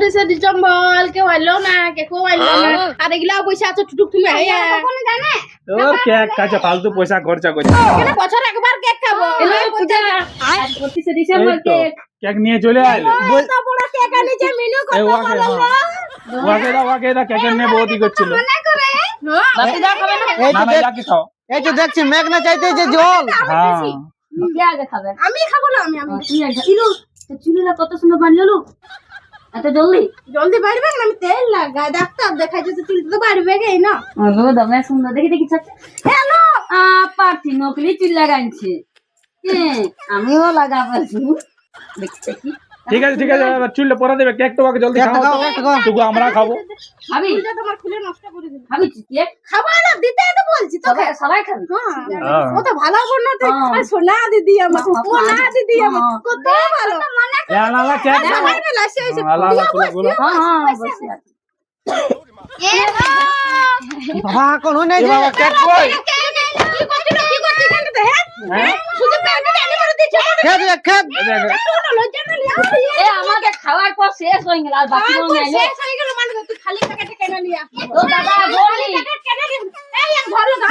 31 December কেউ আইলো না কেউ আইলো না আর এগুলা পয়সা আছে টুটুক তুমি আইয়া কোন জানে তোর কেক কাছে ফালতু পয়সা খরচা করছিস কেন বছর একবার কেক খাবো এলো পূজা 31 ডিসেম্বর কেক কেক নিয়ে চলে আইলো বলতা বড় কেক আনি যে মেনু কত ভালো ওয়াকে দা কেক নিয়ে বহুতই করছিল মনে করে বাকি দা খাবে না না না যাকে খাও এই যে দেখছি মেঘ না চাইতে যে জল হ্যাঁ কে আগে খাবে আমি খাবো না আমি ইলু চুলটা কত সুন্দর বানলো এত জলদি জলদি বাড়বে না আমি তেল লাগাই ডাক্তার দেখাই যে চুলটা তো বাড়বে গই না ও দমে সুন্দর দেখি দেখি চাচা হ্যালো পার্টি নকলি চুল লাগাইছে আমিও লাগাবো দেখছি কি ঠিক আছে চুলটা পরা দেবে কেক তো ওকে জলদি খাও তুই আমরা খাবো আমি এটা তোমার খুলে নষ্ট করে দিই আমি কেক খাবো না দিতে তো বলছি তো সবাই খাবে হ্যাঁ কত ভালো বনাতে আর সোনা দিদি আমার সোনা দিদি আমার কত ভালো লা লা কেক আমার লাসে এসে লা গুলো হ্যাঁ বসে এ বাবা কোন নাই যে বাবা কেক কই কি করছিস এখানে হ্যাঁ শুধু প্যাকেট এনে করে দিছ খেদ এ আমাকে খাওয়ার পর শেষ হয়ে গেল আর বাকি রয়ে গেল শেষ হয়ে গেল মানে তুই খালি প্যাকেট কেন নিয়া তো দাদা বলি প্যাকেট কেন এই এক ধরো দাও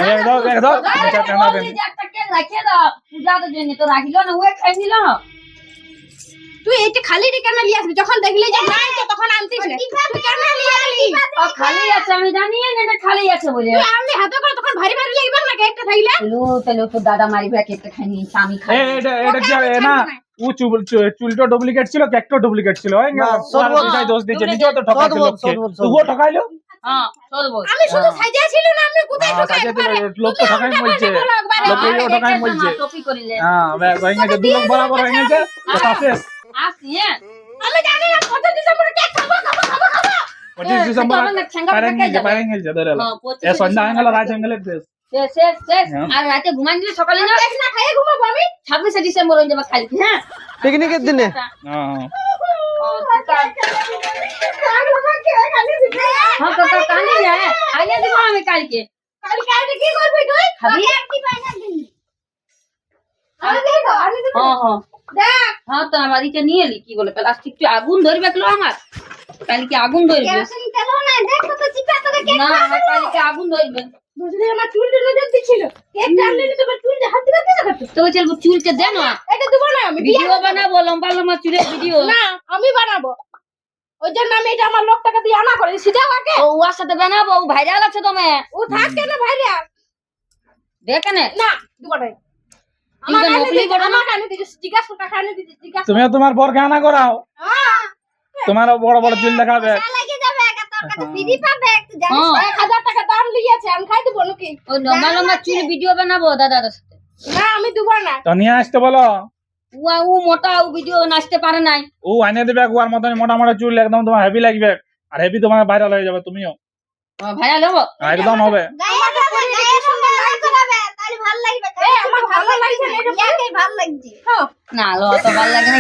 এটা কেন দেন একটা কেক রাখে দাও পূজা তো জন্য তো রাখিলো না ওই খাই নিল না তুই এইটা খালি কেন নিয়ে আসবি যখন দেখলি যে নাই তো তখন আনতিস না তুই কেন নিয়ে আসলি ও খালি আছে আমি জানি না এটা খালি আছে বলে তুই আমি হাতে করে তখন ভারী ভারী লাগবে না কেকটা থাকলে তাহলে তো দাদা মারিবে কেকটা খাই নি আমি খাই এটা কি না ও চুলটা ডুপ্লিকেট ছিল কেকটা ডুপ্লিকেট ছিল সর্বদাই দোষ দিয়েছে নিজেও তো ঠকাইছে লোককে তুইও ঠকাইলো হ্যাঁ আমি শুধু সাজিয়া ছিল না আমি কোথায় ঠকাই লোক তো ঠকাই বলছে লোকেও ঠকাই বলছে কপি করিলে হ্যাঁ হয়ে গেছে দুই লোক বরাবর হয়ে গেছে কথা শেষ আসি আমি জানি না 25 ডিসেম্বর কেক খাবো 25 ডিসেম্বর পারেন গেছে ধরে এ সন্ধ্যা হয়ে গেল রাত হয়ে গেল শেষ আর রাতে ঘুমান দিলে সকালে না না খাইয়ে ঘুমাবো আমি 26 ডিসেম্বর হয়ে যাবে কালকে হ্যাঁ পিকনিকের দিনে হ্যাঁ হ্যাঁ কাকা কানে না আইলে দিব আমি কালকে কালকে কি করবি তুই খাবি একটি পাইনা দিবি আমি দেব হ্যাঁ দেখ হ্যাঁ তো আমার এটা নিয়ে এলি কি বলে প্লাস্টিক তুই আগুন ধরবে কেন আমার কালকে আগুন ধরবে কেরোসিন তেল না দেখ তো চিপা তোকে কেক না আমার কালকে আগুন ধরবে বুঝলি আমার চুলটা নজর দিছিল কেক টানলে তোমার চুলটা হাত দিতে না তো চল চুলটা দে না এটা দেব না আমি ভিডিও বানাবো লম্বা লম্বা চুলের ভিডিও না আমি বানাবো ওই জন্য আমি এটা আমার লোকটাকে দিয়ে আনা করে সিধা ওকে ও ওর সাথে বানাবো ও ভাইরাল আছে তুমি ও থাক কেন ভাইরাল দেখ না না দেব না আমার নকলি বড় না কানে দিছিস জিজ্ঞাসা টাকা আনে দিছিস জিজ্ঞাসা তুমি তোমার বর গানা করাও হ্যাঁ তোমার বড় বড় চুল দেখাবে লাগি যাবে তোর কাছে ফ্রি পাবে একটু জানিস 1000 টাকা দাম লিয়েছে আমি খাই দেব নাকি ও লম্বা লম্বা চুল ভিডিও বানাবো দাদার সাথে না আমি দেব না তো নিয়ে আসতে বলো ও মোটা ও ভিডিও নাচতে পারে নাই ও আনে দেবে ওর মতন মোটা মোটা চুল একদম তোমার হেভি লাগবে আর হেভি তোমার ভাইরাল হয়ে যাবে তুমিও ভাইরাল হবো একদম হবে গায়ে সুন্দর লাইক করাবে তাহলে ভালো লাগবে এ আমার ভালো লাগছে না এটা ইয়াকেই ভালো লাগছে না লো তো ভালো লাগে না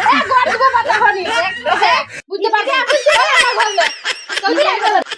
এ গড় দেব পাতা হনি বুঝতে পারছিস বুঝতে পারছিস